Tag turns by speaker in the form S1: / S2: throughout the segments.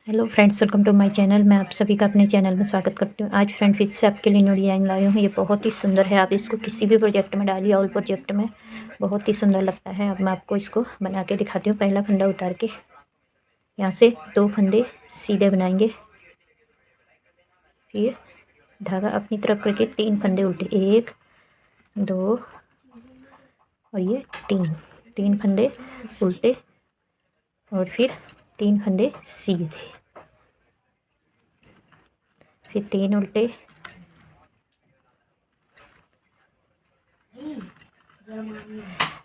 S1: Hello friends, welcome to my channel. मैं आप सभी का अपने चैनल में स्वागत करती हूँ। आज फ्रेंड फिर से आपके लिए न्यू डिज़ाइन लाई हूँ। ये बहुत ही सुंदर है। आप इसको किसी भी प्रोजेक्ट में डालिए, ऑल प्रोजेक्ट में बहुत ही सुंदर लगता है। अब मैं आपको इसको बना के दिखाती हूँ। पहला फंदा उतार के यहाँ से 2 फंदे सीधे बनाएंगे, फिर धागा अपनी तरफ करके 3 फंदे उल्टे, 1 2 और ये 3 फंदे उल्टे और फिर 3 फंदे सीधे, फिर 3 उल्टे,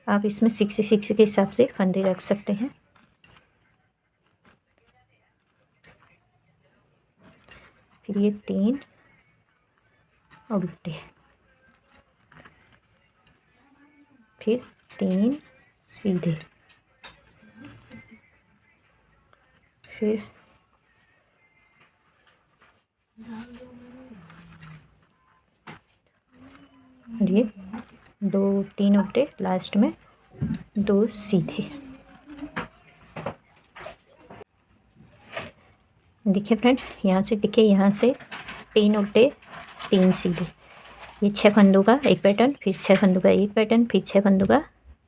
S1: आप इसमें 6 के हिसाब से फंदे रख सकते हैं। फिर ये 3 उल्टे, फिर 3 सीधे, फिर ये 2 3 उल्टे, लास्ट में 2 सीधे। देखिए फ्रेंड, यहाँ से देखिए, यहाँ से 3 उल्टे 3 सीधे, ये 6 फंदों का एक पैटर्न, फिर 6 फंदों का एक पैटर्न, फिर 6 फंदों का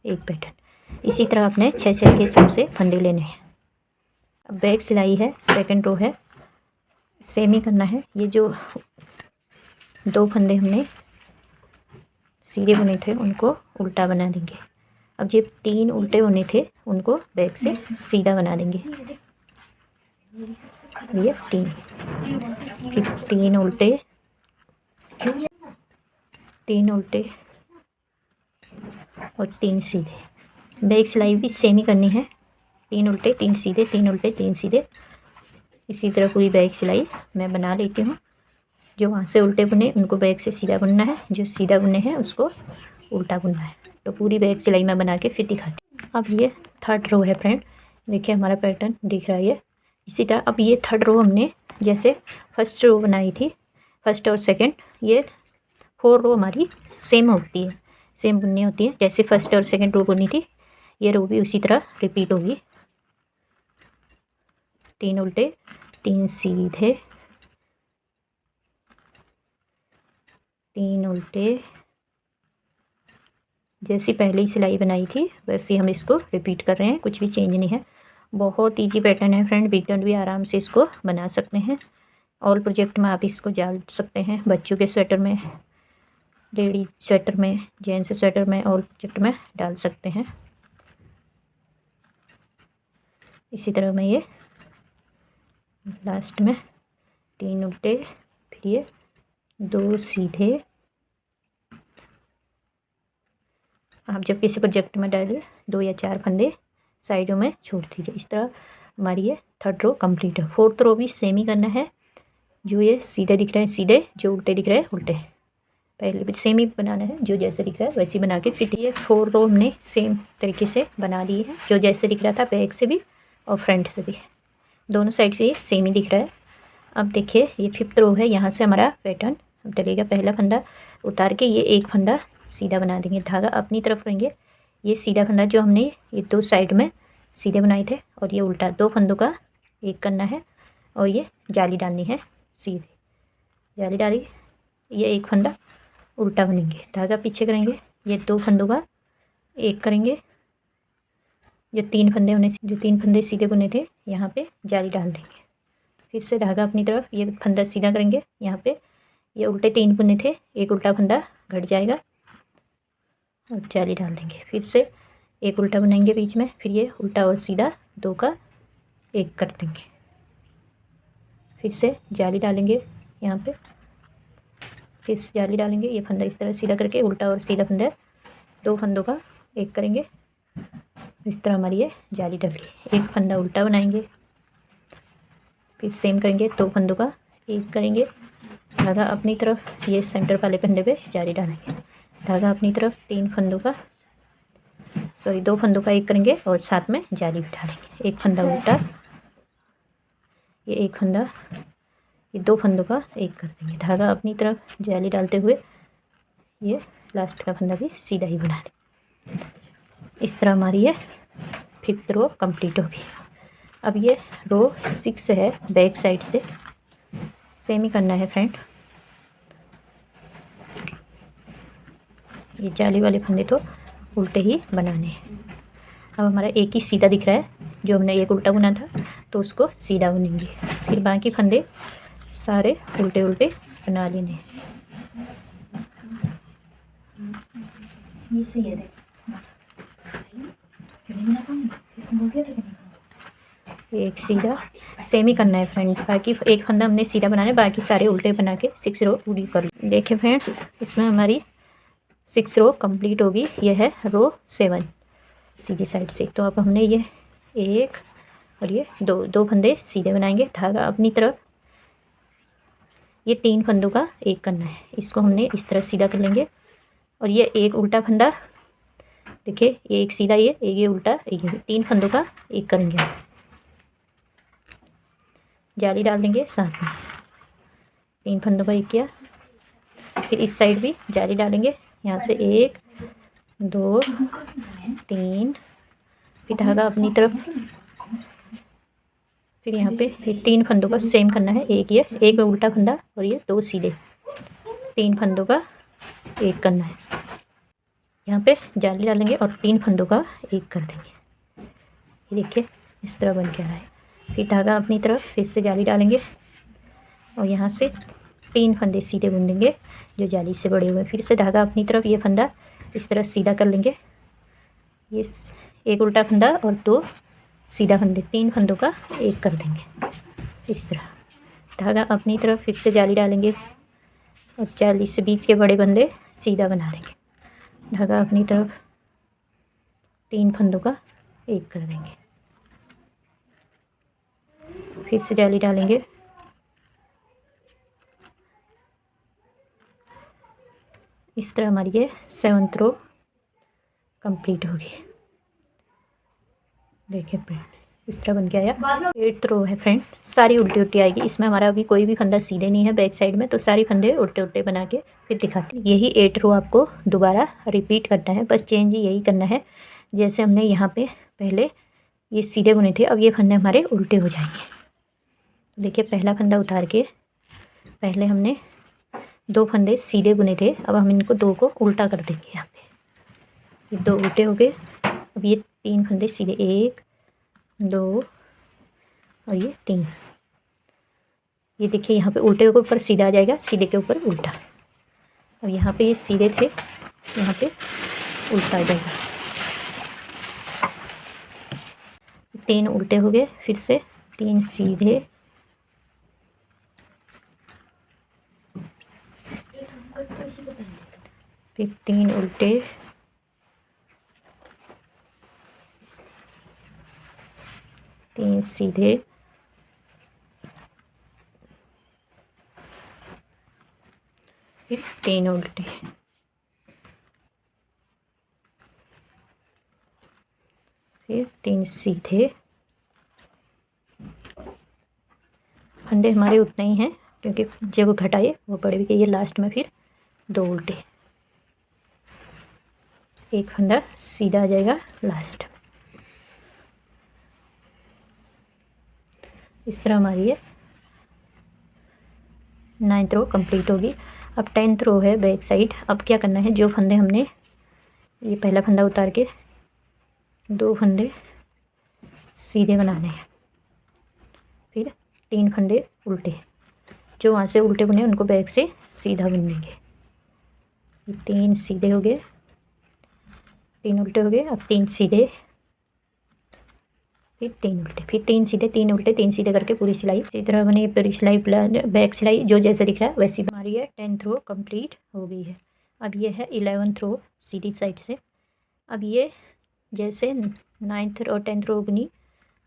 S1: एक पैटर्न। इसी तरह अपने 6 के हिसाब से फंदे लेने हैं। अब बैक सिलाई है, सेकंड रो है, सेम ही करना है। ये जो 2 फंदे हमने सीधे बुने थे उनको उल्टा बना देंगे। अब ये 3 उल्टे बुने थे उनको बैक से सीधा बना देंगे। ये 3, फिर 3 उल्टे, 3 उल्टे और 3 सीधे। बैक सिलाई भी सेम ही करनी है, 3 उल्टे 3 सीधे, 3 उल्टे 3 सीधे। इसी तरह पूरी बैक सिलाई मैं बना लेती हूँ। जो वहाँ से उल्टे बुने उनको बैक से सीधा बुनना है, जो सीधा बुने हैं उसको उल्टा बुनना है। तो पूरी बैक सिलाई मैं बना के फिर दिखाती हूँ। अब ये थर्ड रो है फ्रेंड, देखिए हमारा पैटर्न दिख रहा है ये। इसी तरह अब ये थर्ड रो हमने जैसे फर्स्ट रो बनाई थी, फर्स्ट और सेकंड, ये 4 रो हमारी सेम होती है, सेम बुननी होती है। जैसे फर्स्ट और सेकंड रो बुनी थी, ये रो भी उसी तरह रिपीट होगी। 3 उल्टे 3 सीधे, 3 उल्टे, जैसी पहले ही सिलाई बनाई थी वैसे हम इसको रिपीट कर रहे हैं, कुछ भी चेंज नहीं है। बहुत इजी पैटर्न है फ्रेंड, बिगिनर भी आराम से इसको बना सकते हैं। ऑल प्रोजेक्ट में आप इसको डाल सकते हैं, बच्चों के स्वेटर में, लेडीज स्वेटर में, जेंट्स स्वेटर में, ऑल प्रोजेक्ट में डाल सकते हैं। इसी तरह मैं ये लास्ट में 3 उल्टे, फिर ये 2 सीधे। आप जब किसी प्रोजेक्ट में डालिए 2 या 4 फंदे साइडों में छोड़ दीजिए। इस तरह हमारी ये थर्ड रो कंप्लीट है। फोर्थ रो भी सेम ही करना है, जो ये सीधे दिख रहे हैं सीधे, जो उल्टे दिख रहे हैं उल्टे, पहले भी सेम ही बनाना है। जो जैसे दिख रहा है वैसे ही बना के फिर ये 4 रो हमने सेम तरीके से बना ली है, जो जैसे दिख रहा था बैक से भी और फ्रंट से भी, दोनों साइड से ये सेम ही दिख रहा है। अब देखिए ये 5th रो है, यहाँ से हमारा पैटर्न अब डलेगा। पहला फंदा उतार के ये एक फंदा सीधा बना देंगे, धागा अपनी तरफ करेंगे। ये सीधा फंदा जो हमने ये 2 साइड में सीधे बनाए थे, और ये उल्टा 2 फंदों का एक करना है, और ये जाली डालनी है सीधे, जाली डाली, ये एक फंदा उल्टा बनेंगे, धागा पीछे करेंगे, ये 2 फंदों का एक करेंगे। जो 3 फंदे होने जो 3 फंदे सीधे बुने थे यहाँ पे जाली डाल देंगे। फिर से धागा अपनी तरफ, ये फंदा सीधा करेंगे, यहाँ पे ये उल्टे 3 बुने थे, एक उल्टा फंदा घट जाएगा और जाली डाल देंगे। फिर से एक उल्टा बनाएंगे बीच में, फिर ये उल्टा और सीधा 2 का एक कर देंगे। फिर से जाली डालेंगे यहाँ पे, फिर से जाली डालेंगे, ये फंदा इस तरह सीधा करके उल्टा और सीधा फंदा 2 फंदों का एक करेंगे। इस तरह हमारी ये जाली डल गई। एक फंदा उल्टा बनाएंगे, फिर सेम करेंगे, 2 फंदों का एक करेंगे, धागा अपनी तरफ, ये सेंटर वाले फंदे पे जाली डालेंगे, धागा अपनी तरफ 3 फंदों का 2 फंदों का एक करेंगे और साथ में जाली भी डालेंगे। एक फंदा उल्टा, ये एक फंदा, ये 2 फंदों का एक कर देंगे, धागा अपनी तरफ जाली डालते हुए ये लास्ट का फंदा भी सीधा ही बना दें। इस तरह हमारी ये 5th रो कंप्लीट होगी। अब ये रो 6 है, बैक साइड से सेम ही करना है फ्रेंड। ये जाली वाले फंदे तो उल्टे ही बनाने हैं। अब हमारा एक ही सीधा दिख रहा है, जो हमने एक उल्टा बुना था तो उसको सीधा बुनेंगे, फिर बाकी फंदे सारे उल्टे उल्टे बना लेने हैं। ये सही है, देख एक सीधा सेम ही करना है फ्रेंड। बाकी एक फंदा हमने सीधा बनाना है, बाकी सारे उल्टे बना के 6 रो पूरी कर। देखिए फ्रेंड, इसमें हमारी 6 रो कंप्लीट होगी। यह है रो 7 सीधी साइड से। तो अब हमने ये एक और ये दो फंदे सीधे बनाएंगे। धागा अपनी तरफ, ये 3 फंदों का एक करना है, इसको हमने इस तरह सीधा कर लेंगे। और ये एक उल्टा फंदा, देखिए ये एक सीधा, ये एक ये उल्टा, एक ये 3 फंदों का एक करेंगे। जाली डाल देंगे साथ में, 3 फंदों का एक किया। फिर इस साइड भी जाली डालेंगे, यहाँ से 1 2 3, फिर धागा अपनी तरफ। फिर यहाँ पे ये 3 फंदों का सेम करना है, एक ये एक उल्टा फंदा और ये 2 सीधे, 3 फंदों का एक करना है। यहाँ पे जाली डालेंगे और 3 फंदों का एक कर देंगे। ये देखिए इस तरह बन के आ रहा है। फिर धागा अपनी तरफ, फिर से जाली डालेंगे और यहाँ से 3 फंदे सीधे बुन देंगे जो जाली से बड़े हुए। फिर से धागा अपनी तरफ, ये फंदा इस तरह सीधा कर लेंगे, ये एक उल्टा फंदा और 2 सीधा फंदे, 3 फंदों का एक कर देंगे इस तरह। धागा अपनी तरफ, फिर से जाली डालेंगे और जाली से बीच के बड़े फंदे सीधा बना लेंगे। धागा अपनी तरफ, 3 फंदों का एक कर देंगे, फिर से जाली डालेंगे। इस तरह हमारी ये 7th रो कंप्लीट होगी। देखिए फ्रेंड इस तरह बन के आया। 8th रो है फ्रेंड, सारी उल्टी उल्टी आएगी। इसमें हमारा अभी कोई भी फंदा सीधे नहीं है बैक साइड में, तो सारी फंदे उल्टे उल्टे बना के फिर दिखाती। यही 8 रो आपको दोबारा रिपीट करना है, बस चेंज यही करना है। जैसे हमने यहाँ पे पहले ये सीधे बुने थे, अब ये फंदे हमारे उल्टे हो जाएंगे। देखिए पहला फंदा उतार के पहले हमने 2 फंदे सीधे बुने थे, अब हम इनको 2 को उल्टा कर देंगे। यहाँ पे ये 2 उल्टे हो गए। अब ये 3 फंदे सीधे, 1 2 और ये 3। ये देखिए यहाँ पे उल्टे के ऊपर सीधा आ जाएगा, सीधे के ऊपर उल्टा। अब यहाँ पे ये सीधे थे, यहाँ पे उल्टा आ जाएगा। 3 उल्टे हो गए, फिर से 3 सीधे, फिर 3 उल्टे, तीन सीधे, फिर 3 उल्टे, फिर 3 सीधे। फंदे हमारे उतने ही हैं क्योंकि जब घटाए वो बड़े भी गई है। लास्ट में फिर 2 उल्टे, एक फंदा सीधा आ जाएगा लास्ट। इस तरह हमारी ये 9th रो कंप्लीट होगी। अब 10th रो है बैक साइड। अब क्या करना है, जो फंदे हमने, ये पहला फंदा उतार के 2 फंदे सीधे बनाने हैं, फिर 3 फंदे उल्टे, जो वहाँ से उल्टे बुने उनको बैक से सीधा बुन देंगे। 3 सीधे हो गए, 3 उल्टे हो गए। अब 3 सीधे, फिर 3 उल्टे, फिर 3 सीधे, 3 उल्टे, 3 सीधे करके पूरी सिलाई। इसी तरह मैंने ये पूरी सिलाई बैक सिलाई जो जैसे दिख रहा है वैसी हमारी है। 10th रो कंप्लीट हो गई है। अब ये है 11th रो सीधी साइड से। अब ये जैसे 9th और 10th रो बुनी,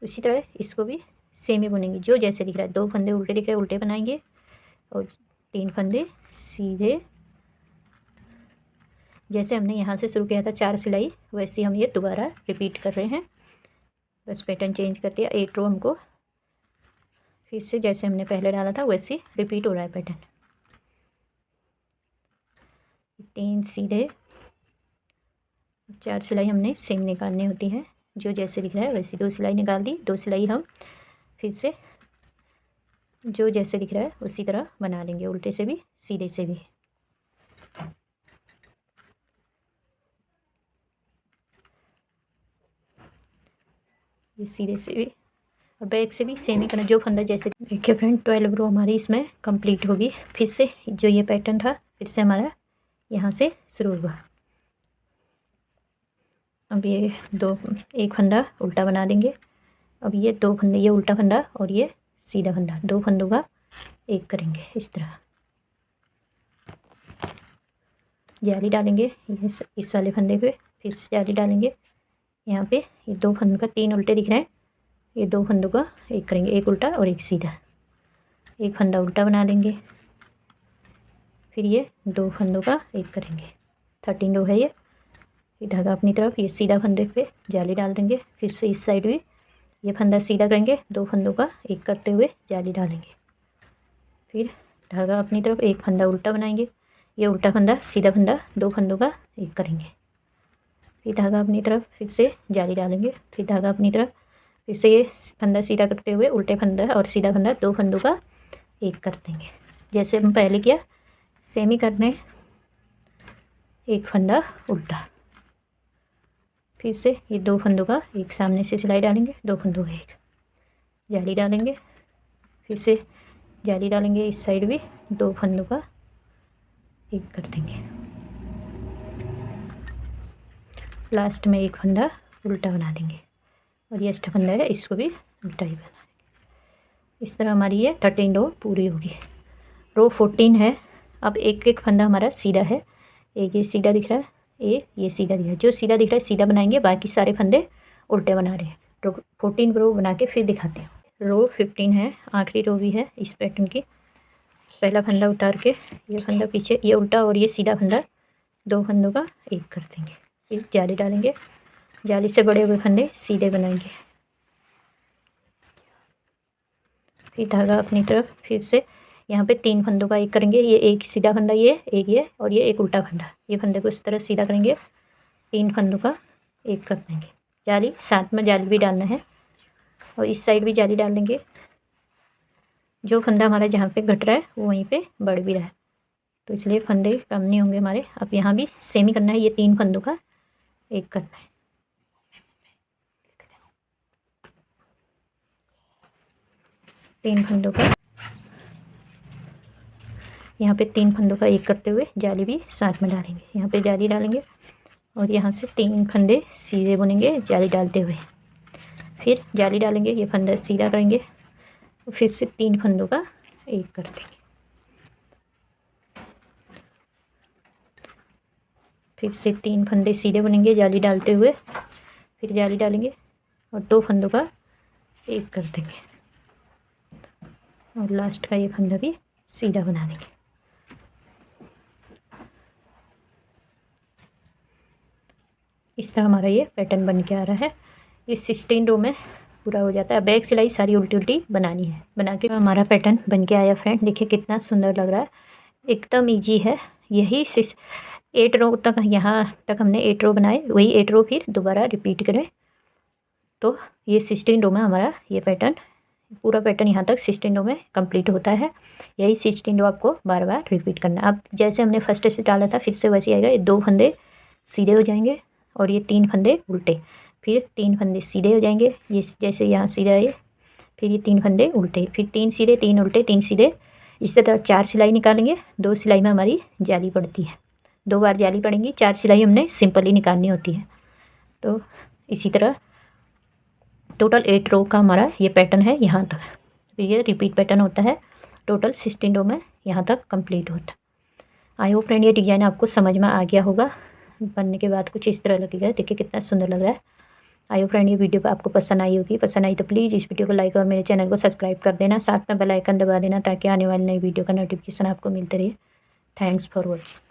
S1: उसी तरह इसको भी सेम ही बुनेंगे जो जैसे दिख रहा है। 2 फंदे उल्टे दिख रहे हैं, उल्टे बनाएंगे और 3 फंदे सीधे। जैसे हमने यहाँ से शुरू किया था 4 सिलाई, वैसे हम ये दोबारा रिपीट कर रहे हैं, बस पैटर्न चेंज कर दिया। 8 रो हमको फिर से जैसे हमने पहले डाला था वैसे रिपीट हो रहा है पैटर्न। 3 सीधे, 4 सिलाई हमने सेम निकालनी होती है। जो जैसे दिख रहा है वैसे 2 सिलाई निकाल दी। 2 सिलाई हम फिर से जो जैसे दिख रहा है उसी तरह बना लेंगे, उल्टे से भी सीधे से भी। ये सीधे से भी और बैक से भी सेम ही करना, जो फंदा जैसे। देखिए फ्रेंड 12 रो हमारी इसमें कंप्लीट होगी। फिर से जो ये पैटर्न था फिर से हमारा यहाँ से शुरू हुआ। अब ये एक फंदा उल्टा बना देंगे। अब ये 2 फंदे, ये उल्टा फंदा और ये सीधा फंदा, 2 फंदों का एक करेंगे इस तरह। जाली डालेंगे इस वाले फंदे पे, फिर से जाली डालेंगे यहाँ पे। ये 2 फंदों का 3 उल्टे दिख रहे हैं, ये 2 फंदों का एक करेंगे, एक उल्टा और एक सीधा। एक फंदा उल्टा बना देंगे, फिर ये 2 फंदों का एक करेंगे। 13 रो है ये। धागा अपनी तरफ, ये सीधा फंदे पे जाली डाल देंगे। फिर से इस साइड भी ये फंदा सीधा करेंगे, 2 फंदों का एक करते हुए जाली डालेंगे। फिर धागा अपनी तरफ, एक फंदा उल्टा बनाएंगे, ये उल्टा फंदा सीधा फंदा 2 फंदों का एक करेंगे। फिर धागा अपनी तरफ, फिर से जाली डालेंगे। फिर धागा अपनी तरफ, फिर से ये फंदा सीधा करते हुए उल्टे फंदा और सीधा फंदा 2 फंदों का एक कर देंगे, जैसे हम पहले किया सेम ही करने। एक फंदा उल्टा, फिर से ये 2 फंदों का एक सामने से सिलाई डालेंगे, 2 फंदों का एक जाली डालेंगे। फिर से जाली डालेंगे, इस साइड भी 2 फंदों का एक कर देंगे। लास्ट में एक फंदा उल्टा बना देंगे और ये एक्स्ट्रा फंदा है इसको भी उल्टा ही बना देंगे। इस तरह हमारी ये 13 रो पूरी होगी। रो 14 है। अब एक एक फंदा हमारा सीधा है, एक ये सीधा दिख रहा है, एक ये सीधा दिख रहा है। जो सीधा दिख रहा है सीधा बनाएंगे, बाकी सारे फंदे उल्टे बना रहे हैं। रो 14 रो बना के फिर दिखाते हैं। रो 15 है, आखिरी रो भी है इस पैटर्न की। पहला फंदा उतार के ये फंदा पीछे, ये उल्टा और ये सीधा फंदा 2 फंदों का एक कर देंगे। फिर जाली डालेंगे, जाली से बड़े हुए फंदे सीधे बनाएंगे। फिर धागा अपनी तरफ, फिर से यहाँ पे 3 फंदों का एक करेंगे। ये एक सीधा फंदा, ये और ये एक उल्टा फंदा। ये फंदे को इस तरह सीधा करेंगे, 3 फंदों का एक कर देंगे। जाली साथ में जाली भी डालना है और इस साइड भी जाली डाल देंगे। जो फंदा हमारा जहाँ पे घट रहा है वो वहीं पे बढ़ भी रहा है, तो इसलिए फंदे कम नहीं होंगे हमारे। अब यहाँ भी सेम ही करना है, ये 3 फंदों का एक करना है। 3 फंदों का, यहाँ पे 3 फंदों का एक करते हुए जाली भी साथ में डालेंगे। यहाँ पे जाली डालेंगे और यहाँ से 3 फंदे सीधे बुनेंगे जाली डालते हुए। फिर जाली डालेंगे, ये फंदा सीधा करेंगे, फिर से 3 फंदों का एक कर देंगे। फिर से 3 फंदे सीधे बुनेंगे जाली डालते हुए, फिर जाली डालेंगे और 2 फंदों का एक कर देंगे और लास्ट का ये फंदा भी सीधा बना देंगे। इस तरह हमारा ये पैटर्न बन के आ रहा है। ये 16 रो में पूरा हो जाता है। बैक सिलाई सारी उल्टी उल्टी बनानी है। बना के हमारा पैटर्न बन के आया फ्रेंड, देखिए कितना सुंदर लग रहा है, एकदम इजी है। यही 8 रो तक, यहाँ तक हमने 8 रो बनाए, वही 8 रो फिर दोबारा रिपीट करें। तो ये 16 रो में हमारा ये पैटर्न, पूरा पैटर्न यहाँ तक 16 रो में कंप्लीट होता है। यही 16 रो आपको बार बार रिपीट करना। अब जैसे हमने फर्स्ट से डाला था फिर से वैसे आएगा। ये 2 फंदे सीधे हो जाएंगे और ये 3 फंदे उल्टे, फिर 3 फंदे सीधे हो जाएंगे। ये जैसे यहाँ सीधा है, फिर ये 3 फंदे उल्टे, फिर 3 सीधे 3 उल्टे 3 सीधे। इस तरह 4 सिलाई निकालेंगे। 2 सिलाई में हमारी जाली पड़ती है, 2 बार जाली पड़ेंगी। 4 सिलाई हमने सिंपल ही निकालनी होती है। तो इसी तरह टोटल 8 रो का हमारा ये पैटर्न है यहाँ तक। फिर ये रिपीट पैटर्न होता है। टोटल 16 रो में यहाँ तक कंप्लीट होता है। आई होप फ्रेंड ये डिज़ाइन आपको समझ में आ गया होगा। बनने के बाद कुछ इस तरह लगेगा। देखिए कितना सुंदर लग रहा है। आई होप फ्रेंड ये वीडियो आपको पसंद आई होगी। पसंद आई तो प्लीज़ इस वीडियो को लाइक और मेरे चैनल को सब्सक्राइब कर देना। साथ में बेल आइकन दबा देना ताकि आने वाली नई वीडियो का नोटिफिकेशन आपको मिलते रहे। Thanks for watching.